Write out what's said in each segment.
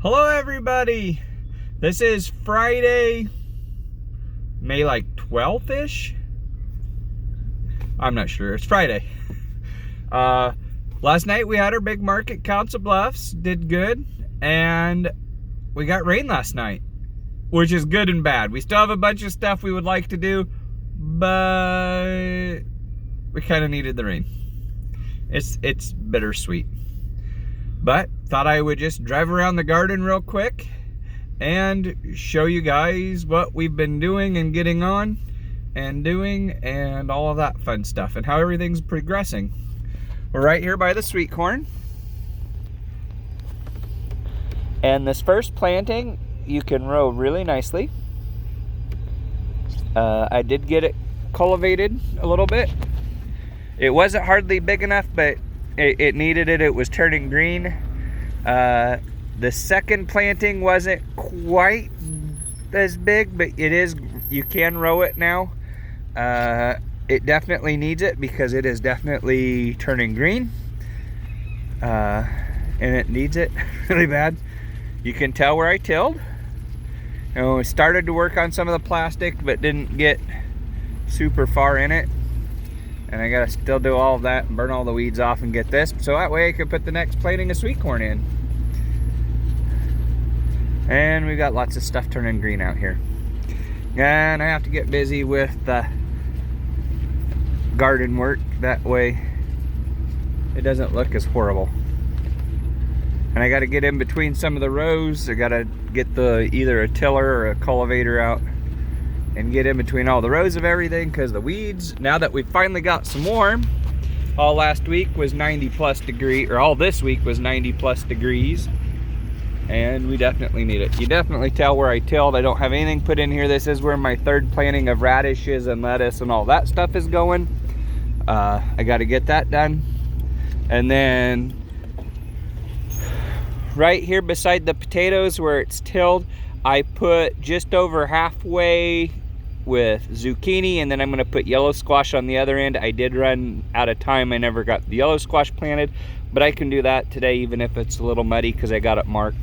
Hello everybody! This is Friday, May like 12th-ish? I'm not sure, it's Friday. Last night we had our big market, Council Bluffs, did good, and we got rain last night, which is good and bad. We still have a bunch of stuff we would like to do, but we kind of needed the rain. It's bittersweet. But thought I would just drive around the garden real quick and show you guys what we've been doing and getting on and doing and all of that fun stuff and how everything's progressing. We're right here by the sweet corn. And this first planting, you can row really nicely. I did get it cultivated a little bit. It wasn't hardly big enough, but it needed it. It was turning green. The second planting wasn't quite as big, but it is, you can row it now. It definitely needs it because it is definitely turning green. And it needs it really bad. You can tell where I tilled. I started to work on some of the plastic, but didn't get super far in it. And I gotta still do all of that and burn all the weeds off and get this, so that way I can put the next planting of sweet corn in. And we've got lots of stuff turning green out here. And I have to get busy with the garden work, that way it doesn't look as horrible. And I gotta get in between some of the rows. I gotta get either a tiller or a cultivator out and get in between all the rows of everything, because the weeds, now that we finally got some warm, all last week was 90+ degrees, or all this week was 90+ degrees, and we definitely need it. You definitely tell where I tilled. I don't have anything put in here. This is where my third planting of radishes and lettuce and all that stuff is going. I got to get that done. And then right here beside the potatoes where it's tilled, I put just over halfway with zucchini, and then I'm gonna put yellow squash on the other end. I did run out of time. I never got the yellow squash planted, but I can do that today even if it's a little muddy because I got it marked.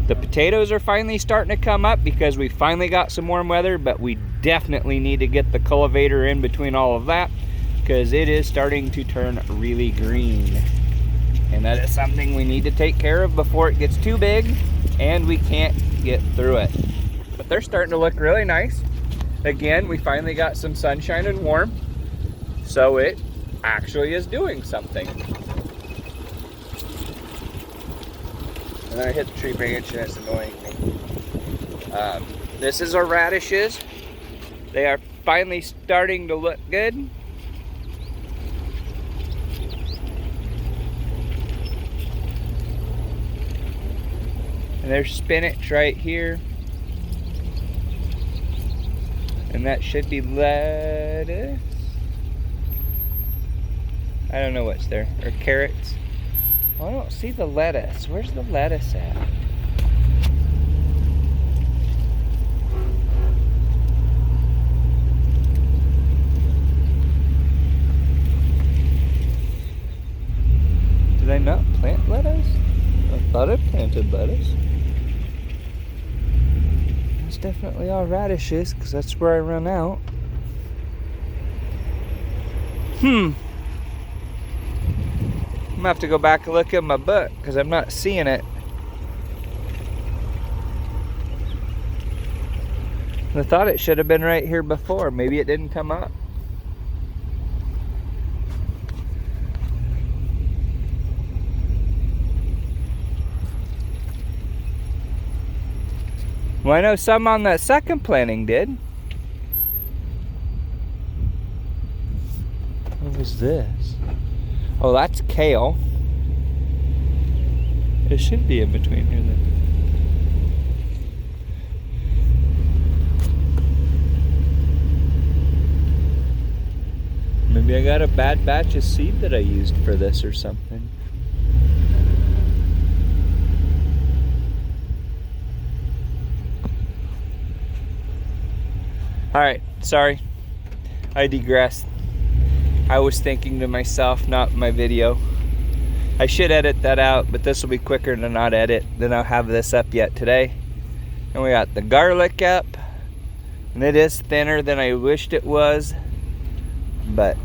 The potatoes are finally starting to come up because we finally got some warm weather, but we definitely need to get the cultivator in between all of that because it is starting to turn really green. And that is something we need to take care of before it gets too big and we can't get through it. But they're starting to look really nice. Again, we finally got some sunshine and warm, so it actually is doing something. And then I hit the tree branch and it's annoying me. This is our radishes. They are finally starting to look good. And there's spinach right here. And that should be lettuce. I don't know what's there. Or carrots. Well, I don't see the lettuce. Where's the lettuce at? Did I not plant lettuce? I thought I planted lettuce. It's definitely all radishes because that's where I run out. I'm gonna have to go back and look at my book because I'm not seeing it. I thought it should have been right here before. Maybe it didn't come up. Well, I know some on that second planting did. What was this? Oh, that's kale. It should be in between here then. Maybe I got a bad batch of seed that I used for this or something. Alright, sorry. I digressed. I was thinking to myself, not my video. I should edit that out, but this will be quicker to not edit. Then I'll have this up yet today. And we got the garlic up. And it is thinner than I wished it was. But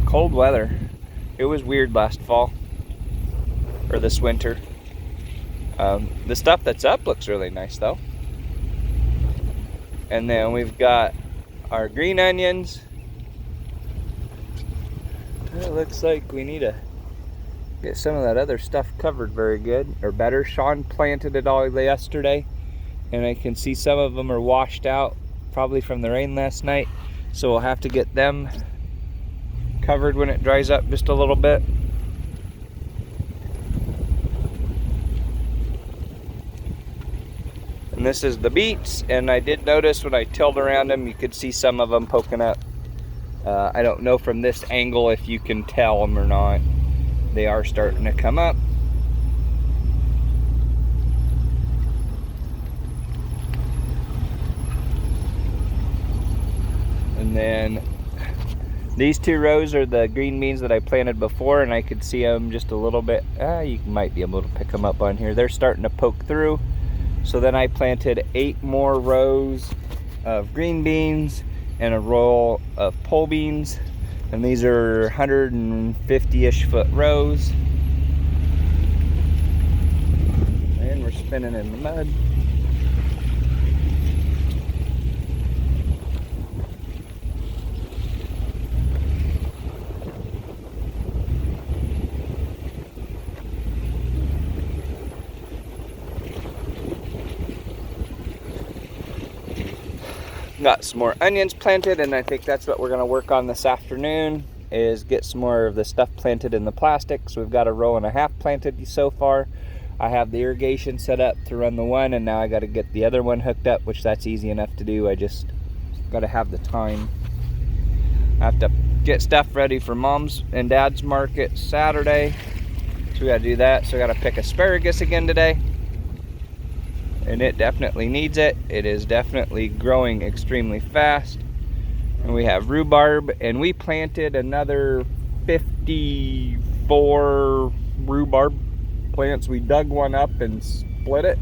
cold weather. It was weird last fall. Or this winter. The stuff that's up looks really nice though. And then we've got our green onions. It looks like we need to get some of that other stuff covered very good, or better. Sean planted it all yesterday, and I can see some of them are washed out, probably from the rain last night. So we'll have to get them covered when it dries up just a little bit. And this is the beets, and I did notice when I tilled around them, you could see some of them poking up. I don't know from this angle if you can tell them or not. They are starting to come up. And then these 2 rows are the green beans that I planted before, and I could see them just a little bit. You might be able to pick them up on here. They're starting to poke through. So then I planted 8 more rows of green beans and a row of pole beans, and these are 150-ish foot rows. And we're spinning in the mud. Got some more onions planted, and I think that's what we're going to work on this afternoon, is get some more of the stuff planted in the plastic. So we've got a row and a half planted so far. I have the irrigation set up to run the one, and now I got to get the other one hooked up, which that's easy enough to do. I just got to have the time. I have to get stuff ready for Mom's and Dad's market Saturday, so we got to do that. So I got to pick asparagus again today. And it definitely needs it. It is definitely growing extremely fast. And we have rhubarb, and we planted another 54 rhubarb plants. We dug one up and split it,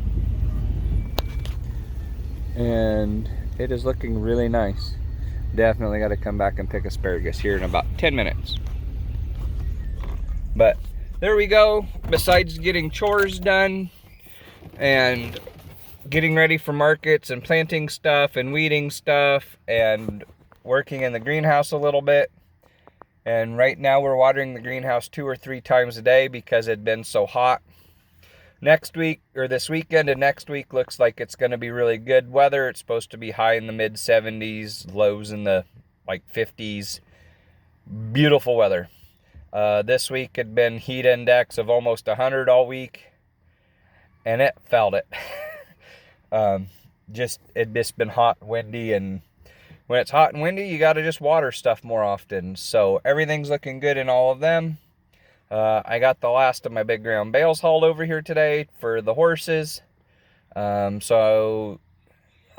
and it is looking really nice. Definitely got to come back and pick asparagus here in about 10 minutes. But there we go. Besides getting chores done and getting ready for markets and planting stuff and weeding stuff and working in the greenhouse a little bit. And right now we're watering the greenhouse 2 or 3 times a day because it's been so hot. Next week, or this weekend and next week, looks like it's going to be really good weather. It's supposed to be high in the mid 70s, lows in the like 50s. Beautiful weather. This week had been heat index of almost 100 all week, and it felt it. It's just been hot, windy, and when it's hot and windy, you got to just water stuff more often. So everything's looking good in all of them. I got the last of my big ground bales hauled over here today for the horses. So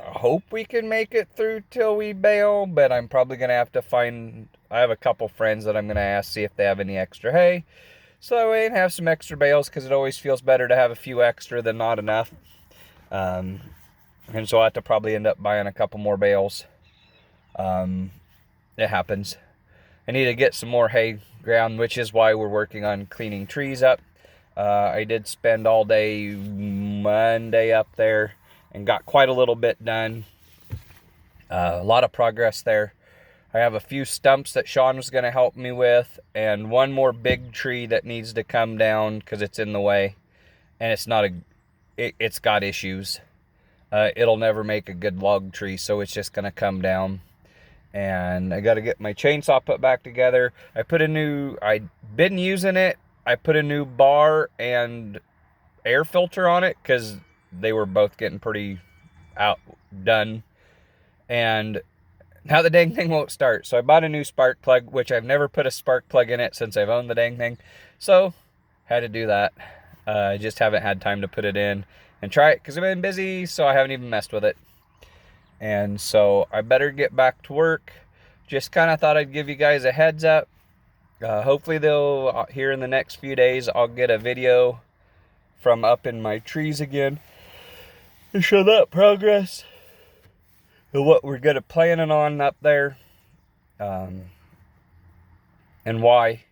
I hope we can make it through till we bale, but I'm probably going to have to I have a couple friends that I'm going to ask, see if they have any extra hay. So that way I can have some extra bales, because it always feels better to have a few extra than not enough. And so I'll have to probably end up buying a couple more bales. It happens. I need to get some more hay ground, which is why we're working on cleaning trees up. I did spend all day Monday up there and got quite a little bit done. A lot of progress there. I have a few stumps that Sean was going to help me with, and one more big tree that needs to come down because it's in the way, and it's got issues. It'll never make a good log tree, so it's just going to come down. And I got to get my chainsaw put back together. I've been using it. I put a new bar and air filter on it because they were both getting pretty outdone. And now the dang thing won't start. So I bought a new spark plug, which I've never put a spark plug in it since I've owned the dang thing. So had to do that. I just haven't had time to put it in and try it because I've been busy, so I haven't even messed with it. And so I better get back to work. Just kind of thought I'd give you guys a heads up. Hopefully they'll, here in the next few days, I'll get a video from up in my trees again to show that progress and what we're gonna planning on up there, and why,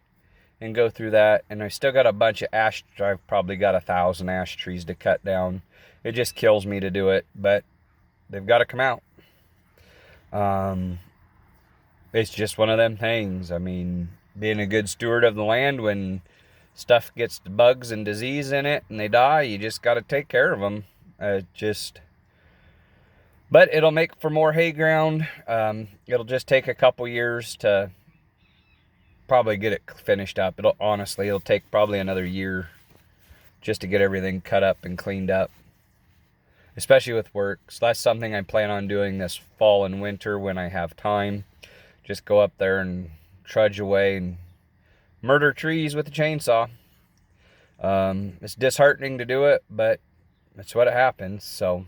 and go through that. And I still got a bunch of ash. I've probably got 1,000 ash trees to cut down. It just kills me to do it, but they've got to come out. It's just one of them things. I mean, being a good steward of the land, when stuff gets bugs and disease in it and they die, you just got to take care of them. But it'll make for more hay ground. It'll just take a couple years to probably get it finished up. It'll take probably another year just to get everything cut up and cleaned up, especially with work. So that's something I plan on doing this fall and winter when I have time. Just go up there and trudge away and murder trees with a chainsaw. It's disheartening to do it, but that's what happens. So,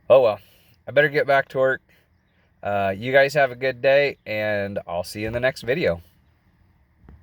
oh well, I better get back to work. You guys have a good day, and I'll see you in the next video.